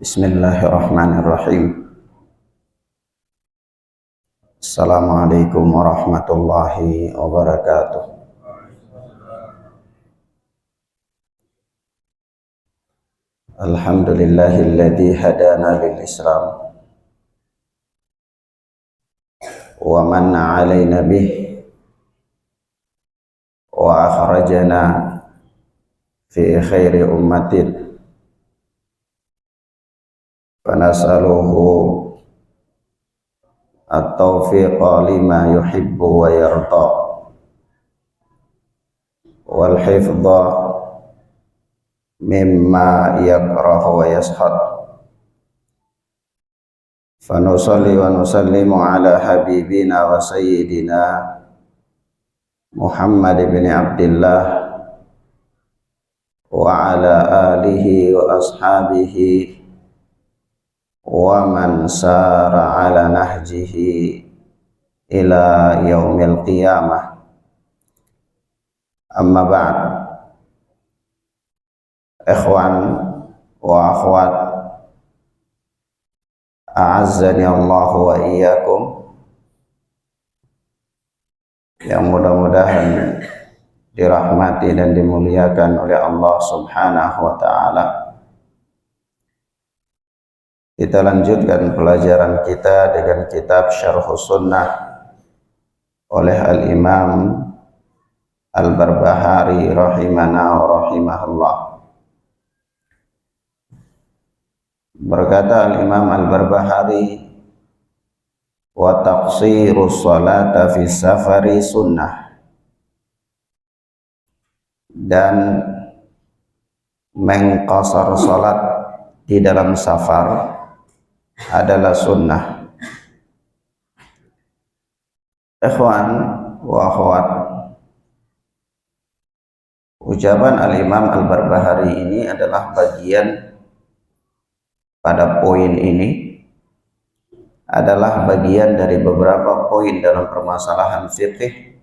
Bismillahirrahmanirrahim. Assalamualaikum warahmatullahi wabarakatuh. Alhamdulillahilladzi hadana lil Islam wa manna 'alaina bih wa akhrajana fi khairi ummatin. Fanas'aluhu at-taufiqa lima yuhibbu wa yarda wal hifdha mimma yakrahu wa yashad. Fanusalli wa nusallimu ala habibina wa sayyidina Muhammad ibn Abdillah wa ala alihi wa ashabihi wa man sara ala nahjihi ila yaumil qiyamah. Amma ba'd. Ikhwan wa akhwat, a'azzani Allah wa iyyakum, yang mudah-mudahan dirahmati dan dimuliakan oleh Allah Subhanahu wa ta'ala. Kita lanjutkan pelajaran kita dengan kitab Syarhus Sunnah oleh Al-Imam Al-Barbahari rahimana wa rahimahullah. Berkata Al-Imam Al-Barbahari, wa taqsirus salata fi safari sunnah, dan mengqasar salat di dalam safar adalah sunnah. Ikhwan wa akhwat, ucapan Al-Imam Al-Barbahari ini adalah bagian pada poin ini, adalah bagian dari beberapa poin dalam permasalahan fikih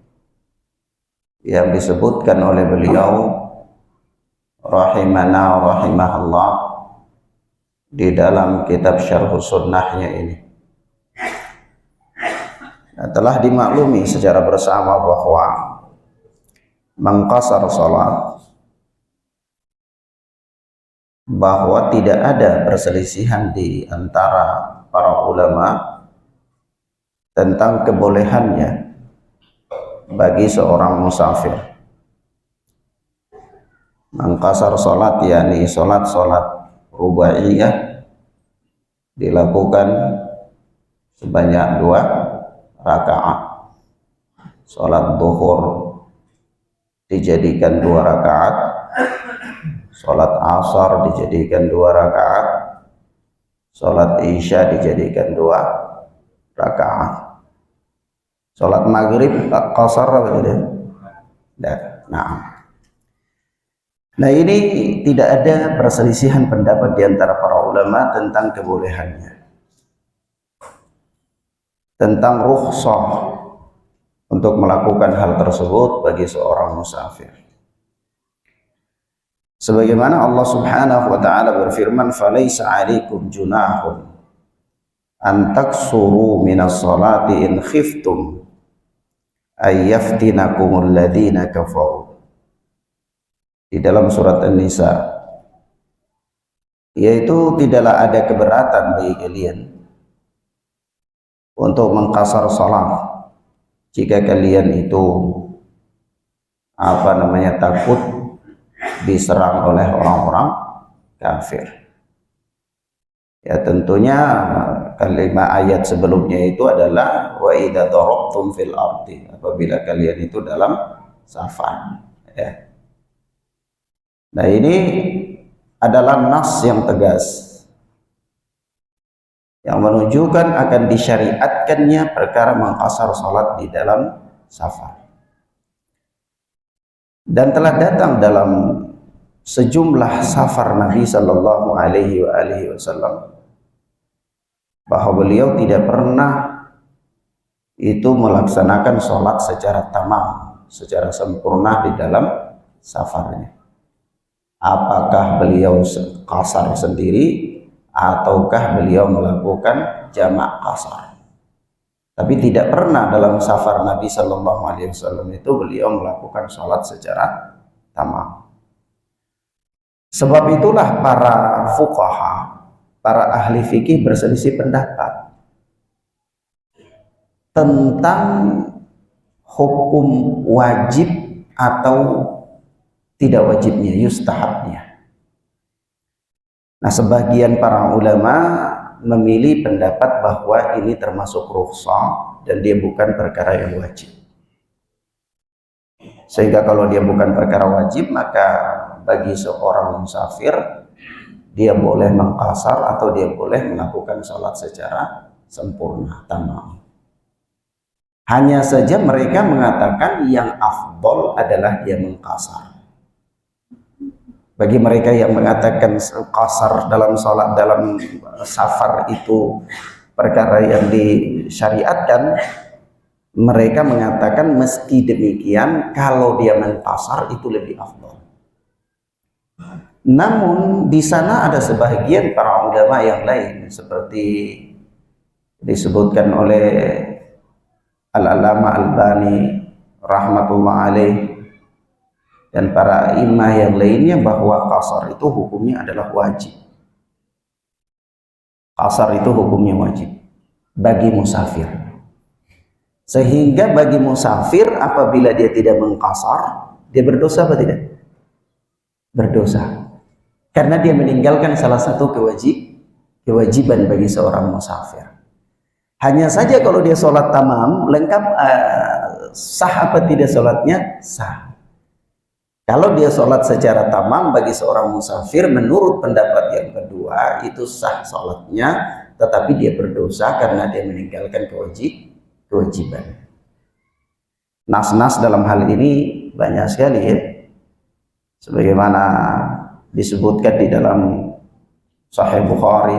yang disebutkan oleh beliau rahimana wa rahimahullah di dalam kitab Syarhus Sunnahnya ini. Nah, telah dimaklumi secara bersama bahwa mengqasar salat, bahwa tidak ada perselisihan di antara para ulama tentang kebolehannya bagi seorang musafir. Mengqasar salat yakni salat rubaiyah dilakukan sebanyak 2 rakaat. Salat zuhur dijadikan 2 rakaat, salat asar dijadikan 2 rakaat, salat isya dijadikan 2 rakaat. Salat maghrib qasar begitu. Nah, ini tidak ada perselisihan pendapat di antara para ulama tentang kebolehannya, tentang rukhsah untuk melakukan hal tersebut bagi seorang musafir. Sebagaimana Allah Subhanahu wa ta'ala berfirman, "Falaisa 'alaikum junahun an taksuru minas salati in khiftum ay yaftinakumul ladzina kafaru." Di dalam surat An-Nisa, yaitu tidaklah ada keberatan bagi kalian untuk mengqasar salat jika kalian itu takut diserang oleh orang-orang kafir. Ya, tentunya kalimat ayat sebelumnya itu adalah wa idza darabtum fil ardi, apabila kalian itu dalam safar, ya. Nah, ini adalah nas yang tegas yang menunjukkan akan disyariatkannya perkara mengqasar salat di dalam safar. Dan telah datang dalam sejumlah safar Nabi sallallahu alaihi wasallam bahwa beliau tidak pernah itu melaksanakan salat secara tamam, secara sempurna di dalam safarnya. Apakah beliau qasar sendiri ataukah beliau melakukan jamak qasar. Tapi tidak pernah dalam safar Nabi Shallallahu Alaihi Wasallam itu beliau melakukan sholat secara tamam. Sebab itulah para fuqaha, para ahli fikih berselisih pendapat tentang hukum wajib atau tidak wajibnya, yustahabnya. Nah, sebagian para ulama memilih pendapat bahwa ini termasuk rukhsah dan dia bukan perkara yang wajib. Sehingga kalau dia bukan perkara wajib, maka bagi seorang musafir dia boleh mengqasar atau dia boleh melakukan sholat secara sempurna, tamam. Hanya saja mereka mengatakan yang afdol adalah dia mengqasar. Bagi mereka yang mengatakan qasar dalam sholat dalam safar itu perkara yang disyariatkan, mereka mengatakan meski demikian kalau dia mengqasar itu lebih afdal. Namun di sana ada sebagian para ulama yang lain seperti disebutkan oleh Al-Alama Albani rahmatullah alaih dan para imam yang lainnya bahwa qasar itu hukumnya adalah wajib. Qasar itu hukumnya wajib bagi musafir. Sehingga bagi musafir apabila dia tidak mengqasar, dia berdosa apa tidak? Berdosa. Karena dia meninggalkan salah satu kewajiban bagi seorang musafir. Hanya saja kalau dia sholat tamam, lengkap, sah apa tidak sholatnya? Sah. Kalau dia sholat secara tamam bagi seorang musafir, menurut pendapat yang kedua, itu sah sholatnya, tetapi dia berdosa karena dia meninggalkan kewajiban. Nas-nas dalam hal ini banyak sekali ya. Sebagaimana disebutkan di dalam Sahih Bukhari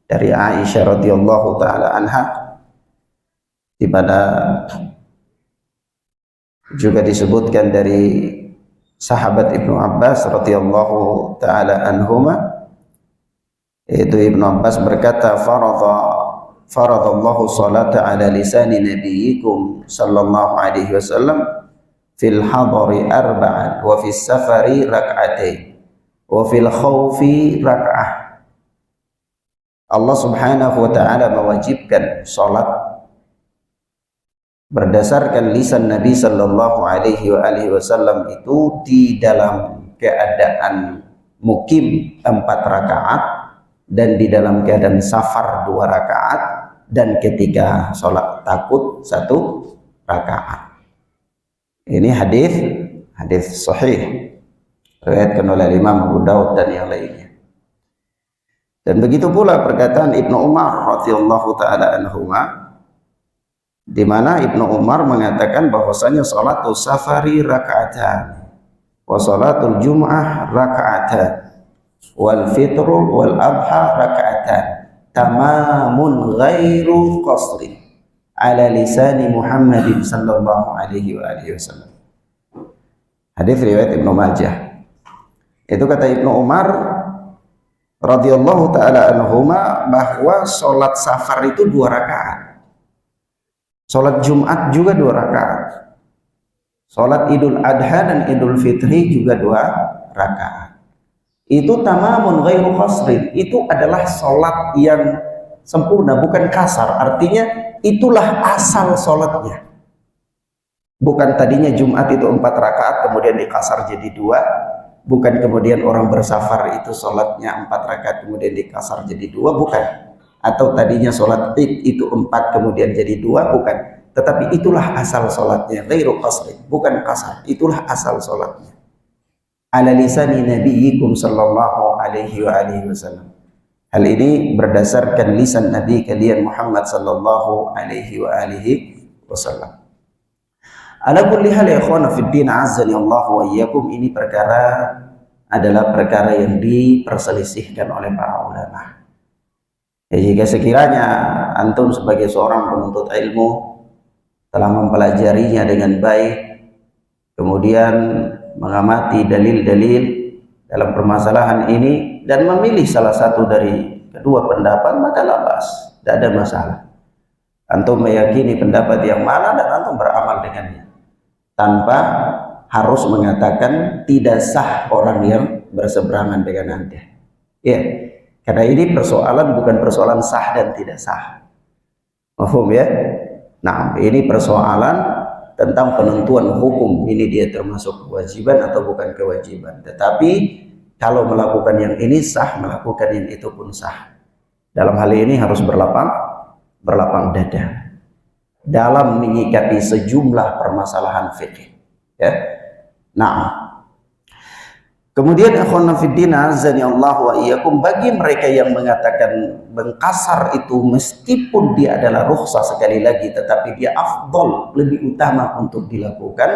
dari Aisyah radhiyallahu taala anha, di mana juga disebutkan dari sahabat Ibnu Abbas radhiyallahu taala anhuma, yaitu Ibnu Abbas berkata, faradallahu salata ala lisani nabiyyikum sallallahu alaihi wasallam fil hadari arba'an wa fis safari rak'atain wa fil khawfi rak'ah. Allah subhanahu wa ta'ala mewajibkan salat berdasarkan lisan Nabi sallallahu alaihi wasallam itu di dalam keadaan mukim 4 rakaat dan di dalam keadaan safar 2 rakaat dan ketika sholat takut 1 rakaat. Ini hadis sahih riwayatkan oleh Imam Abu Daud dan yang lainnya. Dan begitu pula perkataan Ibnu Umar radhiyallahu taala anhuma, di mana Ibnu Umar mengatakan bahwasanya salatul safari raka'atan wa salatul jum'ah raka'atan wal fitru wal adha raka'atan tamamun ghairu qasrin ala lisani Muhammadin sallallahu alaihi wasallam. Hadis riwayat Ibnu Majah. Itu kata Ibnu Umar radhiyallahu taala anhuma bahwa salat safar itu 2 rakaat. Salat Jumat juga 2 rakaat. Salat Idul Adha dan Idul Fitri juga 2 rakaat. Itu tamamun ghairu qasrin. Itu adalah salat yang sempurna, bukan kasar. Artinya itulah asal salatnya. Bukan tadinya Jumat itu 4 rakaat kemudian dikasar jadi 2. Bukan kemudian orang bersafar itu salatnya 4 rakaat kemudian dikasar jadi 2, bukan. Atau tadinya sholat id itu 4 kemudian jadi 2, bukan. Tetapi itulah asal sholatnya, ghairu qasrin, bukan kasar. Itulah asal sholatnya. Ala lisani nabiyyikum sallallahu alaihi wasallam. Hal ini berdasarkan lisan Nabi kalian Muhammad sallallahu alaihi wasallam. Ala kulli hal ya ikhwana fid din, azzani Allah wa iyyakum, ini adalah perkara yang diperselisihkan oleh para ulama. Ya, jika sekiranya antum sebagai seorang penuntut ilmu telah mempelajarinya dengan baik, kemudian mengamati dalil-dalil dalam permasalahan ini dan memilih salah satu dari kedua pendapat, maka labas, tidak ada masalah. Antum meyakini pendapat yang mana dan antum beramal dengannya, tanpa harus mengatakan tidak sah orang yang berseberangan dengan Anda. Ya, karena ini persoalan bukan persoalan sah dan tidak sah. Paham ya? Nah, ini persoalan tentang penentuan hukum. Ini dia termasuk kewajiban atau bukan kewajiban. Tetapi kalau melakukan yang ini sah, melakukan yang itu pun sah. Dalam hal ini harus berlapang dada dalam menyikapi sejumlah permasalahan fikih. Ya. Nah, kemudian akhwana fiddin azani Allah wa iyyakum, bagi mereka yang mengatakan mengkasar itu meskipun dia adalah rukhsah, sekali lagi, tetapi dia afdol, lebih utama untuk dilakukan,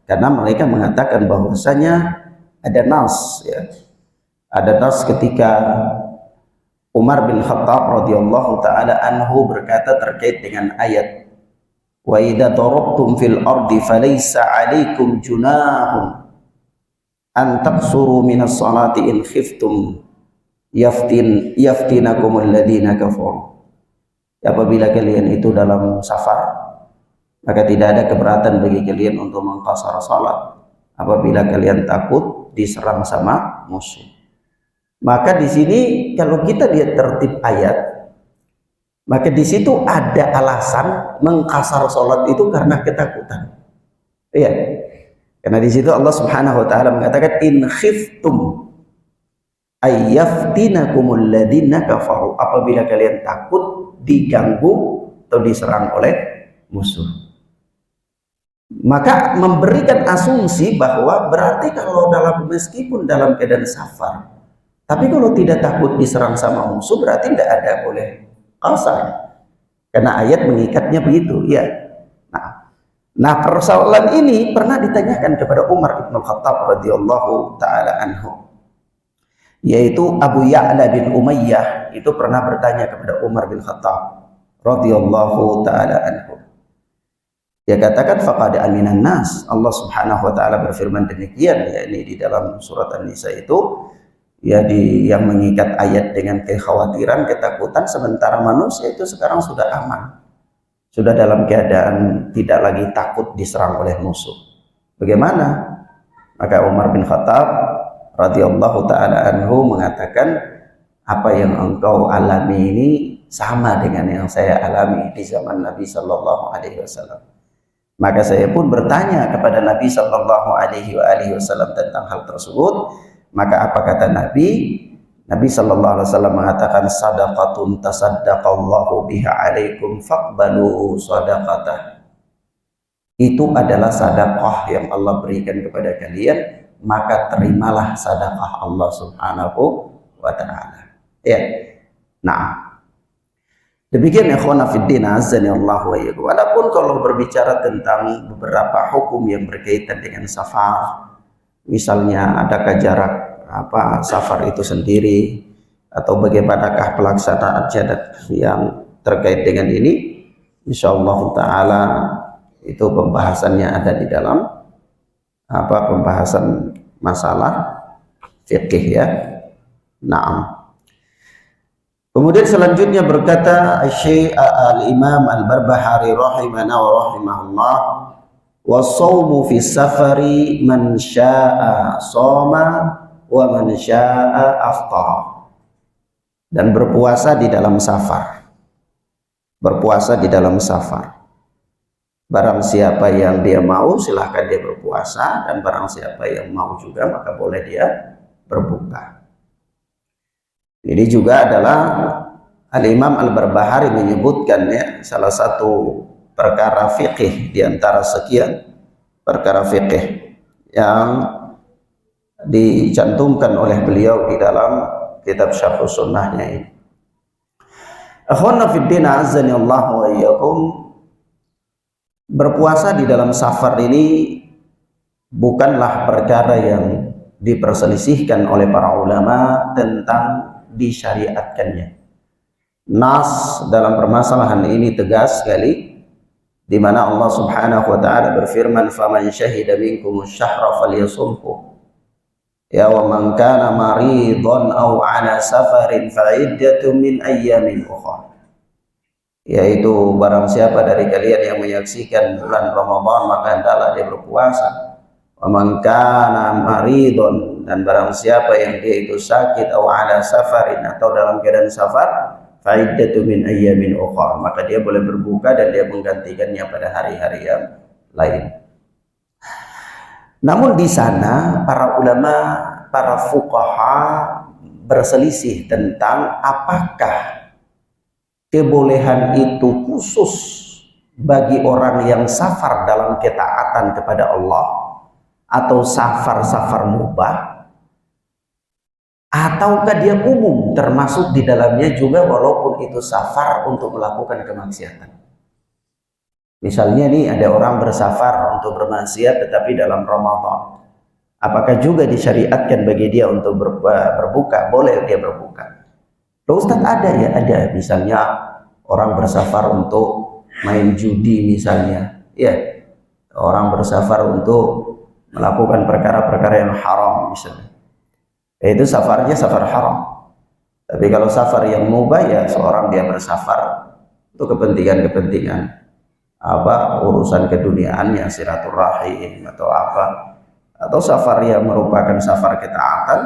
karena mereka mengatakan bahwasanya ada nas, ya. Ada nas ketika Umar bin Khattab radhiyallahu taala anhu berkata terkait dengan ayat wa idza darabtum fil ardi falaysa 'alaikum junahun an taqsuru minas salati in khiftum yaftinakumul ladzina kafaru. Apabila kalian itu dalam safar, maka tidak ada keberatan bagi kalian untuk mengqasar salat apabila kalian takut diserang sama musuh. Maka di sini kalau kita lihat tertib ayat, maka di situ ada alasan mengqasar salat itu karena ketakutan. Iya. Karena di situ Allah Subhanahu wa taala mengatakan in khiftum ayyaftinakumul ladzina kafaru, apabila kalian takut diganggu atau diserang oleh musuh. Maka memberikan asumsi bahwa berarti kalau meskipun dalam keadaan safar, tapi kalau tidak takut diserang sama musuh, berarti tidak ada boleh qasar. Karena ayat mengikatnya begitu, ya. Nah, persoalan ini pernah ditanyakan kepada Umar bin Khattab radhiyallahu taala anhu. Yaitu Abu Ya'la bin Umayyah itu pernah bertanya kepada Umar bin Khattab radhiyallahu taala anhu. Dia katakan faqad aminan nas. Allah Subhanahu wa taala berfirman demikian, yakni di dalam surat An-Nisa itu, ya, yang mengikat ayat dengan kekhawatiran, ketakutan, sementara manusia itu sekarang sudah aman, sudah dalam keadaan tidak lagi takut diserang oleh musuh. Bagaimana? Maka Umar bin Khattab radhiyallahu taala anhu mengatakan, apa yang engkau alami ini sama dengan yang saya alami di zaman Nabi sallallahu alaihi wasallam. Maka saya pun bertanya kepada Nabi sallallahu alaihi wasallam tentang hal tersebut. Maka apa kata Nabi? Nabi sallallahu alaihi wasallam mengatakan, sadaqatun tasaddaqallahu biha alaikum faqbalu sadaqatah. Itu adalah sedekah yang Allah berikan kepada kalian, maka terimalah sedekah Allah Subhanahu wa taala. Ya. Nah, demikian ikhwana fiddin azani Allah wa iyyakum. Walaupun kalau berbicara tentang beberapa hukum yang berkaitan dengan safar, misalnya adakah jarak safar itu sendiri, atau bagaimanakah pelaksanaan syahadat yang terkait dengan ini, insyaallah taala itu pembahasannya ada di dalam pembahasan masalah fikih, ya. Naam. Kemudian selanjutnya berkata Syekh Al-Imam Al-Barbahari rahimana wa rahimahullah, was-shaumu fi safari man syaa'a shoma wa man syaa'a aftara. Dan berpuasa di dalam safar. Berpuasa di dalam safar. Barang siapa yang dia mau silahkan dia berpuasa, dan barang siapa yang mau juga maka boleh dia berbuka. Ini juga adalah Al-Imam Al-Barbahari menyebutkan, ya, salah satu perkara fikih di antara sekian perkara fikih yang dicantumkan oleh beliau di dalam kitab Syarh Sunnahnya ini. Akhwana fiddin azani Allah wa iyyakum, berpuasa di dalam safar ini bukanlah perkara yang diperselisihkan oleh para ulama tentang disyariatkannya. Nas dalam permasalahan ini tegas sekali, di mana Allah Subhanahu wa taala berfirman, "Faman syahida minkumus syahra falyasumhu." Ya, wa man kana maridhan aw ala safarin fa iddatu min ayyamin ukhra. Yaitu barang siapa dari kalian yang menyaksikan bulan Ramadan maka hendaklah dia berpuasa. Wa man kana maridhan, dan barang siapa yang dia itu sakit aw ala safarin, atau dalam keadaan safar, fa iddatu min ayyamin ukhra, maka dia boleh berbuka dan dia menggantikannya pada hari-hari yang lain. Namun di sana para ulama, para fuqaha berselisih tentang apakah kebolehan itu khusus bagi orang yang safar dalam ketaatan kepada Allah, atau safar-safar mubah, ataukah dia umum termasuk di dalamnya juga walaupun itu safar untuk melakukan kemaksiatan. Misalnya nih ada orang bersafar untuk bermaksiat tetapi dalam Ramadan, apakah juga disyariatkan bagi dia untuk berbuka? Boleh dia berbuka. Loh Ustaz, ada ya? Ada. Misalnya orang bersafar untuk main judi misalnya, ya, orang bersafar untuk melakukan perkara-perkara yang haram misalnya, itu safarnya safar haram. Tapi kalau safar yang mubah, ya seorang dia bersafar untuk kepentingan-kepentingan urusan keduniaannya, silaturahim atau apa, atau safar yang merupakan safar ketaatan,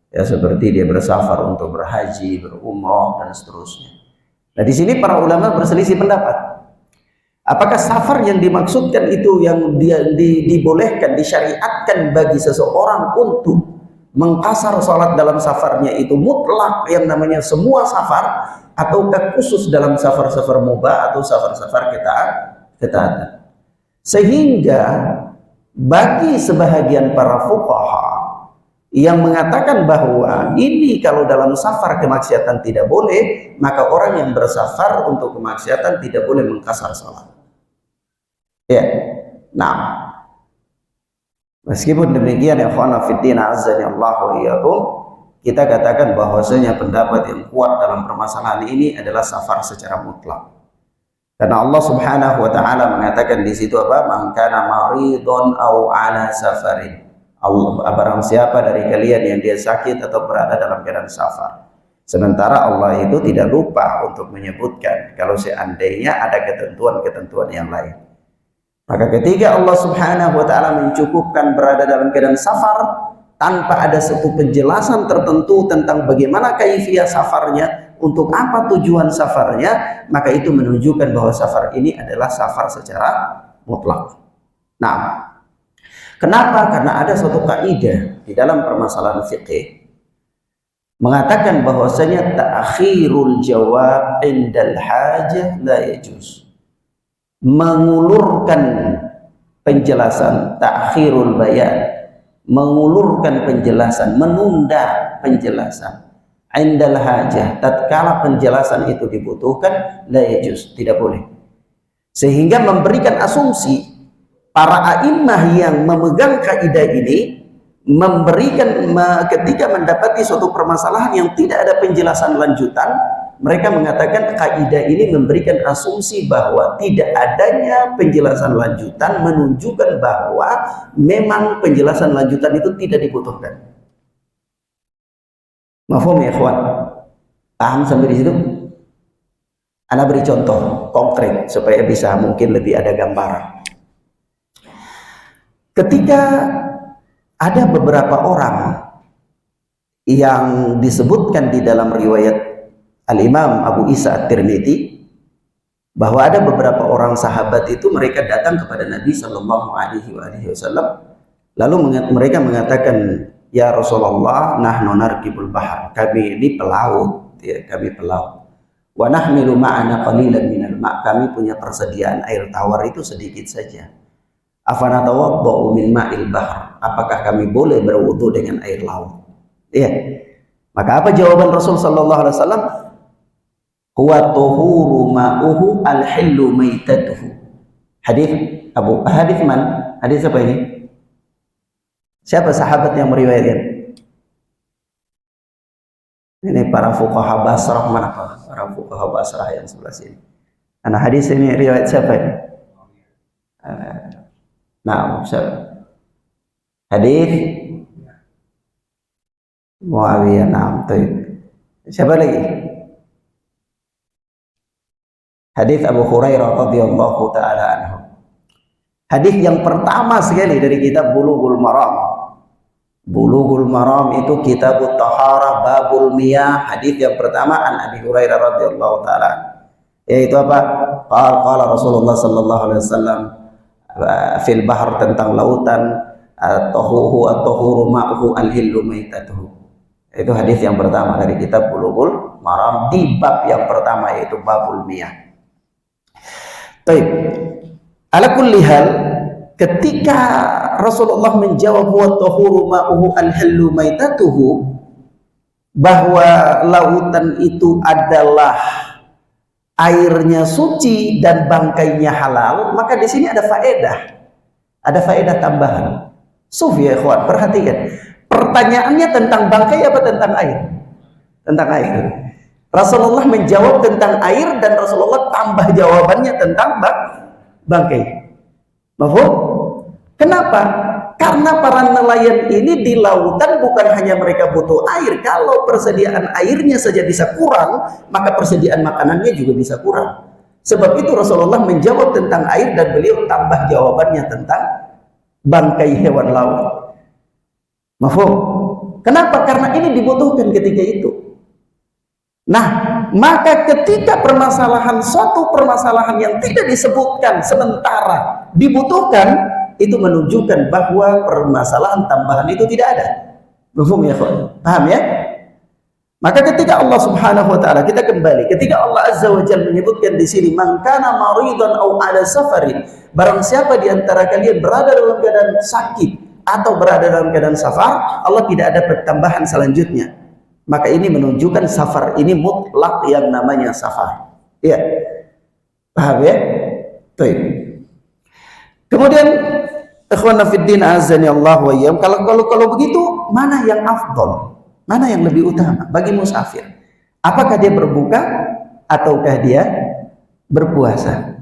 ya seperti dia bersafar untuk berhaji, berumrah dan seterusnya. Nah, di sini para ulama berselisih pendapat. Apakah safar yang dimaksudkan itu yang dibolehkan, disyariatkan bagi seseorang untuk mengqasar salat dalam safarnya itu mutlak yang namanya semua safar, ataukah khusus dalam safar-safar mubah atau safar-safar ketaatan? Sehingga bagi sebahagian para fuqaha yang mengatakan bahwa ini kalau dalam safar kemaksiatan tidak boleh, maka orang yang bersafar untuk kemaksiatan tidak boleh mengqasar salat. Ya. Nah, meskipun demikian, ya ikhwana fiddin azza wa iyyakum, kita katakan bahwasanya pendapat yang kuat dalam permasalahan ini adalah safar secara mutlak. Karena Allah Subhanahu wa taala mengatakan di situ apa? Man kana maridun aw ala safarin. Allah, barang siapa dari kalian yang dia sakit atau berada dalam keadaan safar. Sementara Allah itu tidak lupa untuk menyebutkan kalau seandainya ada ketentuan-ketentuan yang lain. Maka ketika Allah Subhanahu wa taala mencukupkan berada dalam keadaan safar tanpa ada satu penjelasan tertentu tentang bagaimana kaifiyah safarnya, untuk apa tujuan safarnya, maka itu menunjukkan bahwa safar ini adalah safar secara mutlak. Nah, kenapa? Karena ada suatu kaidah di dalam permasalahan fikih mengatakan bahwasanya ta'khirul jawab indal hajah la yajuz. Mengulurkan penjelasan, ta'khirul bayan, mengulurkan penjelasan, menunda penjelasan, indal hajah, tatkala penjelasan itu dibutuhkan, la yajuz, tidak boleh. Sehingga memberikan asumsi para a'immah yang memegang kaidah ini, memberikan ketika mendapati suatu permasalahan yang tidak ada penjelasan lanjutan, mereka mengatakan kaidah ini memberikan asumsi bahwa tidak adanya penjelasan lanjutan menunjukkan bahwa memang penjelasan lanjutan itu tidak dibutuhkan. Mafhum ya ikhwan? Paham sampai di situ? Ana beri contoh konkret supaya bisa mungkin lebih ada gambaran. Ketika ada beberapa orang yang disebutkan di dalam riwayat Al-Imam Abu Isa At-Tirmidzi, bahwa ada beberapa orang sahabat itu mereka datang kepada Nabi Shallallahu Alaihi Wasallam, lalu mereka mengatakan, ya Rasulullah, nahnu narkibul bahar, kami ini pelaut, ya, kami pelaut. Wa nahmilu ma'ana qalilan minal ma', kami punya persediaan air tawar itu sedikit saja. Afanatawadda'u min ma'il bahr, apakah kami boleh berwudu dengan air laut? Ya. Maka apa jawaban Rasul Sallallahu Alaihi Wasallam? Huwa tuhuru ma'uhu al-hillu maitatuhu. Hadis man? Hadis apa ini? Siapa sahabat yang meriwayatkan? Ini para fuqaha Basrah, mana Pak? Para fuqaha Basrah yang sebelah sini. Karena hadis ini riwayat siapa ini? Nah, siapa? Hadis Muawiyah. Naam. Siapa lagi? Hadis Abu Hurairah radhiyallahu taala anhu. Hadis yang pertama sekali dari kitab Bulughul Maram. Bulughul Maram itu kitab Taharah babul miyah. Hadis yang pertama an Abi Hurairah radhiyallahu taala, yaitu apa? Qala Rasulullah sallallahu alaihi wasallam fil bahr, tentang lautan, at-tahuru ma'uhu al-hillu maitatuhu. Itu hadis yang pertama dari kitab Bulughul Maram di bab yang pertama, yaitu babul miyah. Baik. Ala kulli hal, ketika Rasulullah menjawab wa tahuru ma'uhu al-hillu maitatuhu, bahwa lautan itu adalah airnya suci dan bangkainya halal, maka di sini ada faedah tambahan. Sufi ya ikhwan, perhatikan. Pertanyaannya tentang bangkai apa tentang air? Tentang air. Rasulullah menjawab tentang air dan Rasulullah tambah jawabannya tentang bangkai. Mahfum? Kenapa? Karena para nelayan ini di lautan bukan hanya mereka butuh air. Kalau persediaan airnya saja bisa kurang, maka persediaan makanannya juga bisa kurang. Sebab itu Rasulullah menjawab tentang air dan beliau tambah jawabannya tentang bangkai hewan laut. Mahfum? Kenapa? Karena ini dibutuhkan ketika itu. Nah, maka ketika suatu permasalahan yang tidak disebutkan sementara dibutuhkan, itu menunjukkan bahwa permasalahan tambahan itu tidak ada. Mafhum ya, paham ya? Maka ketika Allah Subhanahu wa taala, kita kembali, ketika Allah Azza wa Jalla menyebutkan di sini, "Man kana maridan aw ala safarin", barang siapa di antara kalian berada dalam keadaan sakit atau berada dalam keadaan safar, Allah tidak ada pertambahan selanjutnya. Maka ini menunjukkan safar ini mutlak yang namanya safar. Ya. Paham ya? Baik. Kemudian ikhwan fiddin azani Allah wa iyyakum, kalau begitu mana yang afdal? Mana yang lebih utama bagi musafir? Apakah dia berbuka ataukah dia berpuasa?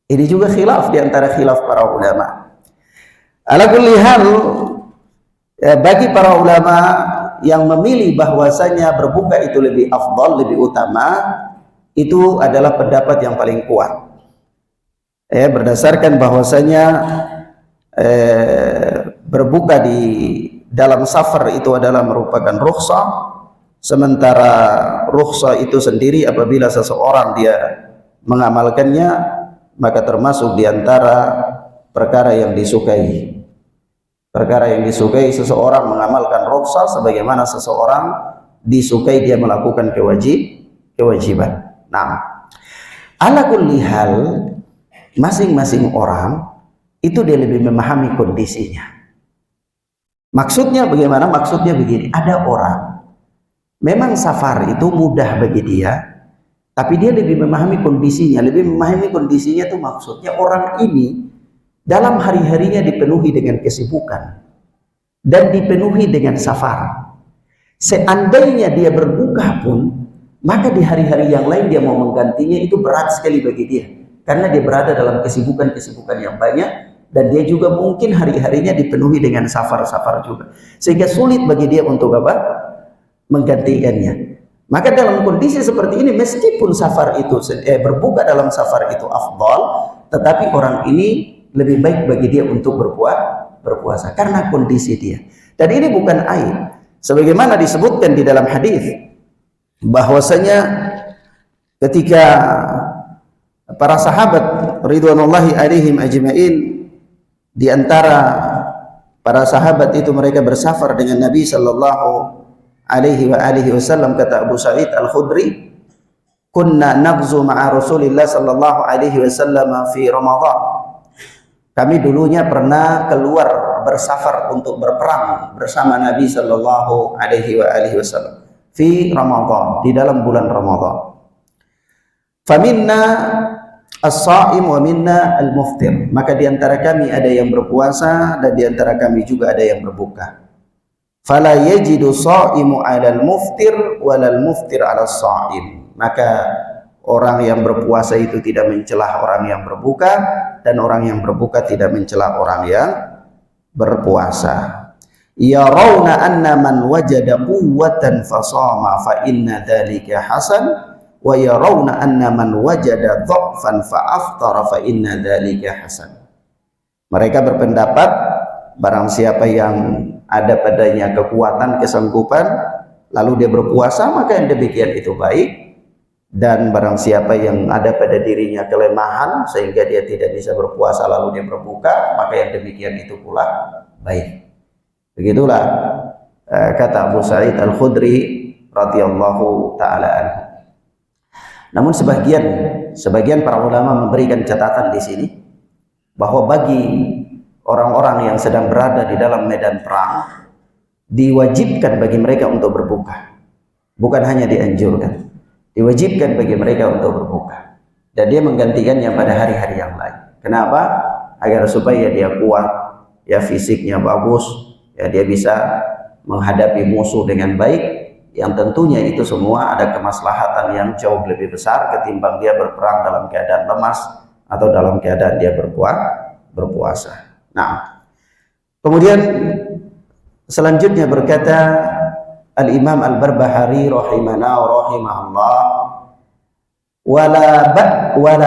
Ini juga khilaf di antara khilaf para ulama. Ala kulli hal, bagi para ulama yang memilih bahwasanya berbuka itu lebih afdal, lebih utama, itu adalah pendapat yang paling kuat. Berdasarkan bahwasanya berbuka di dalam safar itu adalah merupakan rukhsah, sementara rukhsah itu sendiri apabila seseorang dia mengamalkannya, maka termasuk di antara perkara yang disukai. Perkara yang disukai seseorang mengamalkan rukhsah, sebagaimana seseorang disukai dia melakukan kewajiban. Nah, ala kulli hal, masing-masing orang itu dia lebih memahami kondisinya. Maksudnya bagaimana? Maksudnya begini, ada orang memang safar itu mudah bagi dia, tapi dia lebih memahami kondisinya. Lebih memahami kondisinya itu maksudnya orang ini dalam hari-harinya dipenuhi dengan kesibukan dan dipenuhi dengan safar. Seandainya dia berbuka pun, maka di hari-hari yang lain dia mau menggantinya itu berat sekali bagi dia, karena dia berada dalam kesibukan-kesibukan yang banyak, dan dia juga mungkin hari-harinya dipenuhi dengan safar-safar juga, sehingga sulit bagi dia untuk apa? Menggantikannya. Maka dalam kondisi seperti ini, meskipun safar itu berbuka dalam safar itu afdal, tetapi orang ini lebih baik bagi dia untuk berpuasa karena kondisi dia. Dan ini bukan aib, sebagaimana disebutkan di dalam hadis bahwasanya ketika para sahabat ridwanullahi alaihim ajma'in, di antara para sahabat itu mereka bersafar dengan Nabi sallallahu alaihi wasallam, kata Abu Sa'id Al-Khudri, kunna nabzu ma'a Rasulillah sallallahu alaihi wasallam fi Ramadan. Kami dulunya pernah keluar bersafar untuk berperang bersama Nabi sallallahu alaihi wasallam fi Ramadan, di dalam bulan Ramadan. Faminna as-sha'im wa minna al-muftir, maka di antara kami ada yang berpuasa dan di antara kami juga ada yang berbuka. Fala yajidu sha'imu 'alal muftir walal muftir 'alas sha'im, maka orang yang berpuasa itu tidak mencelah orang yang berbuka, dan orang yang berbuka tidak mencelah orang yang berpuasa. yarawna anna man wajada quwwatan fasama fa inna dzalika hasan wa yarawna anna man wajada dha'fan fa aftara fa inna dzalika hasan. Mereka berpendapat barang siapa yang ada padanya kekuatan, kesanggupan, lalu dia berpuasa, maka yang demikian itu baik. Dan barang siapa yang ada pada dirinya kelemahan sehingga dia tidak bisa berpuasa lalu dia berbuka, maka yang demikian itu pula baik. Begitulah kata Abu Sa'id Al-Khudri radhiyallahu taala anhu. Namun sebagian para ulama memberikan catatan di sini bahwa bagi orang-orang yang sedang berada di dalam medan perang diwajibkan bagi mereka untuk berbuka. Bukan hanya dianjurkan, diwajibkan bagi mereka untuk berbuka. Dan dia menggantikannya pada hari-hari yang lain. Kenapa? Agar supaya dia kuat, ya fisiknya bagus, ya dia bisa menghadapi musuh dengan baik, yang tentunya itu semua ada kemaslahatan yang jauh lebih besar ketimbang dia berperang dalam keadaan lemas atau dalam keadaan dia berpuasa. Nah, kemudian selanjutnya berkata Al-Imam Al-Barbahari rahimahullah, wala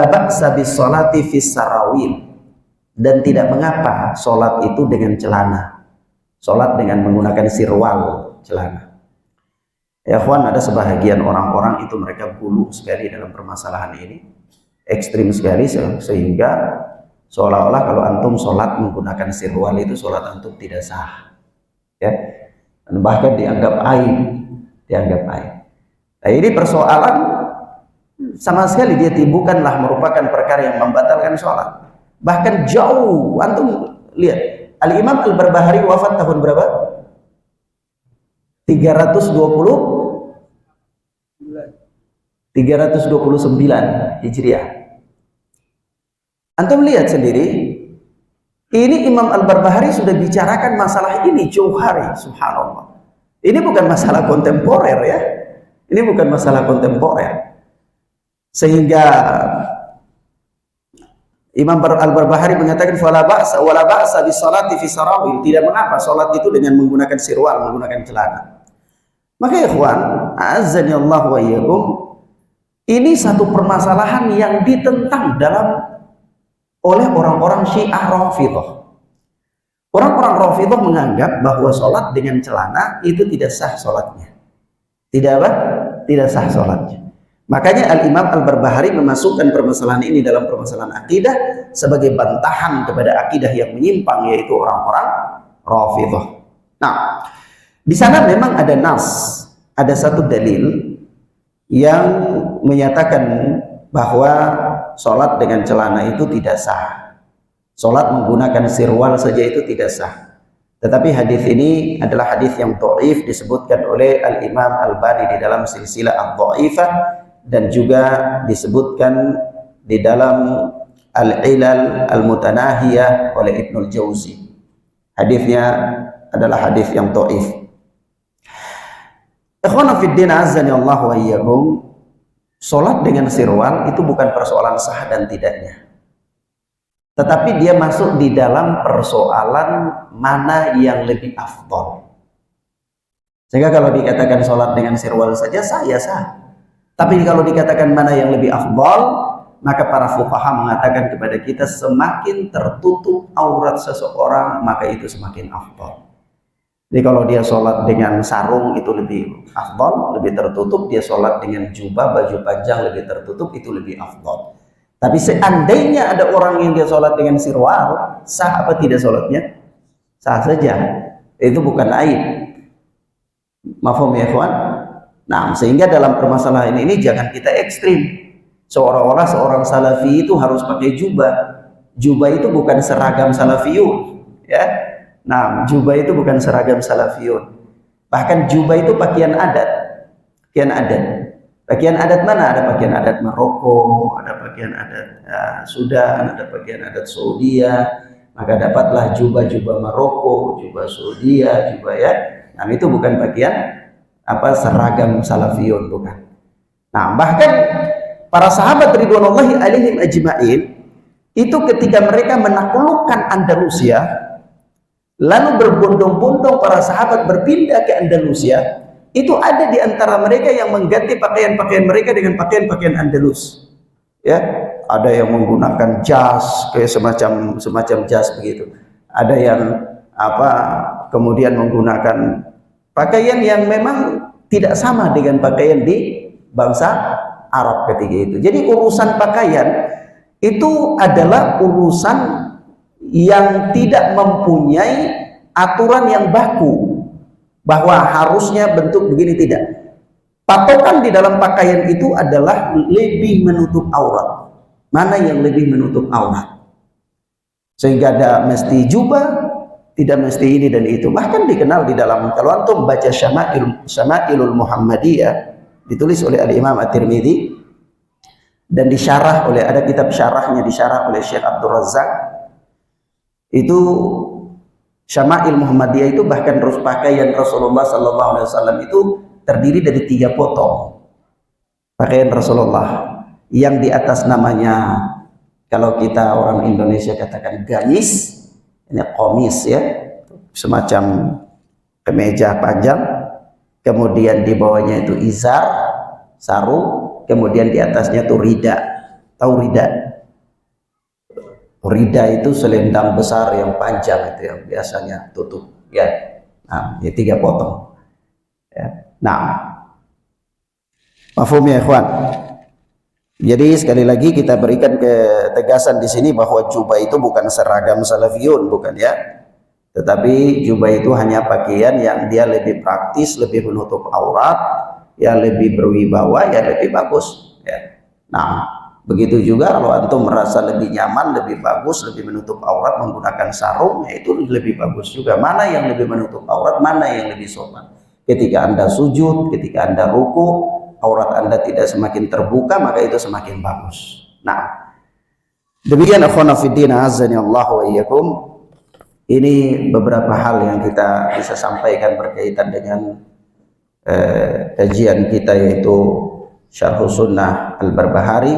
ba'sa bis salati fis sarawil, dan tidak mengapa salat itu dengan celana, salat dengan menggunakan sirwal, celana. Ya kawan, ada sebahagian orang-orang itu mereka gulu sekali dalam permasalahan ini, ekstrim sekali, sehingga seolah-olah kalau antum sholat menggunakan sirwal itu sholat antum tidak sah, ya, dan bahkan dianggap aib. Nah, ini persoalan sama sekali dia bukanlah merupakan perkara yang membatalkan sholat, bahkan jauh. Antum lihat Al-Imam Al-Barbahari wafat tahun berapa? 329 Hijriah. Antum lihat sendiri, ini Imam Al-Barbahari sudah bicarakan masalah ini jauh hari, subhanallah. Ini bukan masalah kontemporer, ya. Ini bukan masalah kontemporer. Sehingga Imam Al-Barbahari mengatakan wala ba'sa bis salati fi sarawil, tidak mengapa salat itu dengan menggunakan sirwal, menggunakan celana. Maka ikhwan, azzani Allah wa iyyakum, ini satu permasalahan yang ditentang oleh orang-orang Syiah Rafidhah. Orang-orang Rafidhah menganggap bahwa sholat dengan celana itu tidak sah sholatnya. Tidak sah sholatnya. Makanya Al-Imam Al-Barbahari memasukkan permasalahan ini dalam permasalahan akidah sebagai bantahan kepada akidah yang menyimpang, yaitu orang-orang Rafidhah. Nah, di sana memang ada nas, ada satu dalil yang menyatakan bahwa sholat dengan celana itu tidak sah. Sholat menggunakan sirwal saja itu tidak sah. Tetapi hadis ini adalah hadis yang dhaif, disebutkan oleh Al-Imam Al-Albani di dalam silsilah ad-dhaifah, dan juga disebutkan di dalam Al-Ilal Al-Mutanahiyah oleh Ibnul Jauzi. Hadisnya adalah hadis yang dhaif. Ikhwana fid din, azzani Allah wa iyyakum, sholat dengan sirwal itu bukan persoalan sah dan tidaknya, tetapi dia masuk di dalam persoalan mana yang lebih afdol. Sehingga kalau dikatakan sholat dengan sirwal saja sah, ya sah. Tapi kalau dikatakan mana yang lebih afdol, maka para fuqaha mengatakan kepada kita semakin tertutup aurat seseorang maka itu semakin afdol. Jadi kalau dia sholat dengan sarung itu lebih afdol, lebih tertutup. Dia sholat dengan jubah, baju panjang lebih tertutup, itu lebih afdol. Tapi seandainya ada orang yang dia sholat dengan sirwal, sah apa tidak sholatnya? Sah saja. Itu bukan aib. Mafhum ya ikhwan? Nah, sehingga dalam permasalahan ini jangan kita ekstrim. Seolah-olah seorang salafi itu harus pakai jubah. Jubah itu bukan seragam salafiyun, ya. Nah, jubah itu bukan seragam salafiyun. Bahkan jubah itu pakaian adat. Pakaian adat mana? Ada pakaian adat Maroko, ada pakaian adat Sudan, ada pakaian adat Saudi. Maka dapatlah jubah-jubah Maroko, jubah Saudi, jubah, ya. Nah, itu bukan pakaian seragam salafiyun, bukan. Nah, bahkan para sahabat ridwanullahi alaihim ajma'in itu ketika mereka menaklukkan Andalusia, lalu berbondong-bondong para sahabat berpindah ke Andalusia, itu ada di antara mereka yang mengganti pakaian-pakaian mereka dengan pakaian-pakaian Andalus. Ya, ada yang menggunakan jas kayak semacam jas begitu. Ada yang kemudian menggunakan pakaian yang memang tidak sama dengan pakaian di bangsa Arab ketika itu. Jadi urusan pakaian itu adalah urusan yang tidak mempunyai aturan yang baku bahwa harusnya bentuk begini, tidak. Patokan di dalam pakaian itu adalah lebih menutup aurat. Mana yang lebih menutup aurat? Sehingga ada mesti jubah, tidak mesti ini dan itu. Bahkan dikenal di dalam, kalau antum baca Syama'ilul Muhammadiyah, ditulis oleh Al-Imam At-Tirmidzi dan disyarah oleh, ada kitab syarahnya disyarah oleh Syekh Abdul Razak. Itu Syama'il Muhammadiyah itu bahkan pakaian Rasulullah SAW itu terdiri dari 3 potong pakaian Rasulullah, yang di atas namanya, kalau kita orang Indonesia katakan gamis, ini komis ya, semacam kemeja panjang, kemudian di bawahnya itu izar, sarung, kemudian di atasnya itu rida. Tahu rida? Rida itu selendang besar yang panjang itu yang biasanya tutup ya. Nah, ini 3 potong ya. Nah, mafhum ya ikhwan. Jadi sekali lagi kita berikan ketegasan di sini bahwa jubah itu bukan seragam salafiyun, bukan ya. Tetapi jubah itu hanya pakaian yang dia lebih praktis, lebih menutup aurat, yang lebih berwibawa, yang lebih bagus ya. Nah, begitu juga kalau antum merasa lebih nyaman, lebih bagus, lebih menutup aurat menggunakan sarung, ya itu lebih bagus juga. Mana yang lebih menutup aurat, mana yang lebih sopan. Ketika Anda sujud, ketika Anda ruku, aurat Anda tidak semakin terbuka, maka itu semakin bagus. Nah, demikian akhwana fiddin azani Allah wa iyyakum. Ini beberapa hal yang kita bisa sampaikan berkaitan dengan kajian kita, yaitu Syarh Sunnah Al-Barbahari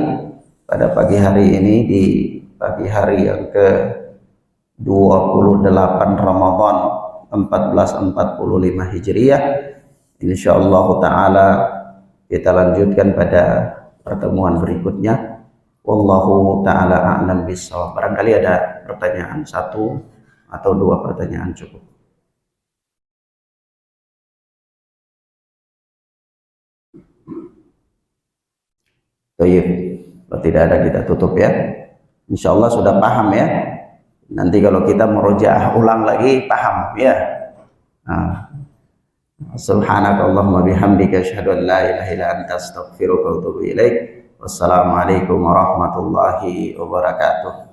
pada pagi hari ini, di pagi hari yang ke 28 Ramadan 1445 Hijriah. Insyaallah taala kita lanjutkan pada pertemuan berikutnya. Wallahu taala a'lam bishawab. Barangkali ada pertanyaan, 1 atau 2 pertanyaan cukup. Baik, kalau tidak ada kita tutup ya. Insyaallah sudah paham ya. Nanti kalau kita merujaah ulang lagi paham ya. Nah, subhanakallahumma bihamdika asyhadu an la ilaha illa anta astaghfiruka wa atubu ilaik. Wassalamualaikum warahmatullahi wabarakatuh.